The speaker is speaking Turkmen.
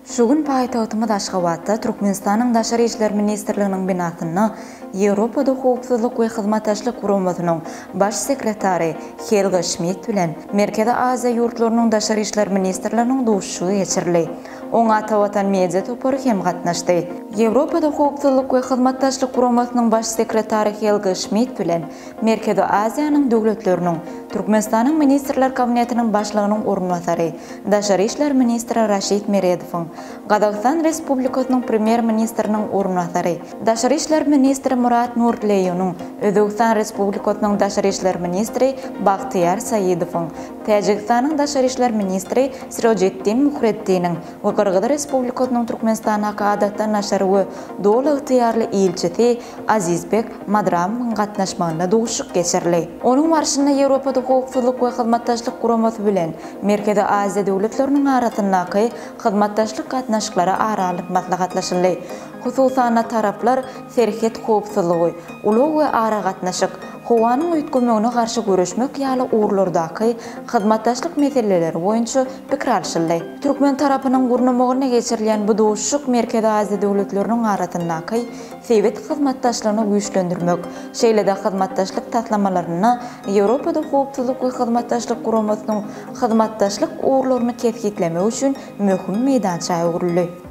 Şugün paytagtymyz Aşgabatda Türkmenistanyň Daşary işler ministrliginiň binasyna Ýewropada howpsuzlyk we hyzmatdaşlyk guramasynyň baş sekretary Helga Schmidt bilen Merkezi Aziýa ýurtlarynyň Daşary işler ministrliginiň duşuşy geçirildi. Oňa tawatan media topary hem gatnaşdy. Ýewropada howpsuzlyk we hyzmatdaşlyk guramasynyň baş sekretary Helga Schmidt bilen Merkezi Aziýanyň döwletleriniň Türkmenistanyň ministrler kabinetiniň başlygynyň orunbasary Daşary işler ministri Raşid Meredowyň, Gazaqstan Respublikasynyň premier ministriniň orunbasary Daşary işler ministri Murat Nurtleýewiň, Özbekistan Respublikasynyň Daşary işler ministri Bagtyar Saýydowyň, Täjikistanyň Daşary işler ministri Sirojetdin Muhreddiniň we Kyrgyz Respublikasynyň Türkmenistana adatdan naşary we dowul ygtyýarly ilçisi Azizbek Madramowyň gatnaşmagyna duşuşyk geçirildi. Onuň marşyna Ýewropada howpsuzlyk we hyzmatdaşlyk guramasy bilen Merkezi Aziýa döwletleriniň arasyndaky hyzmatdaşlyk gatnaşyklary aralyk maslahatlaşyldy. Hususan taraplar serhet howpsuzlygy, ulag we ara gatnaşyk, howanyň öýtgenmegine garşy görüşmek ýaly urlardaky hyzmatdaşlyk meseleleri boýunça pikir alşyldy. Türkmen tarapynyň gurnamagyna geçirilen bu duşuşyk Merkezi Aziýa döwletleriniň arasyndaky sewet hyzmatdaşlygyny güýçlendirmek, şeýle-de hyzmatdaşlyk taslamalaryny Ýewropada howpsuzlyk we hyzmatdaşlyk guramasynyň hyzmatdaşlyk urlaryny kesgitlemek üçin möhüm meýdança öwrüldi.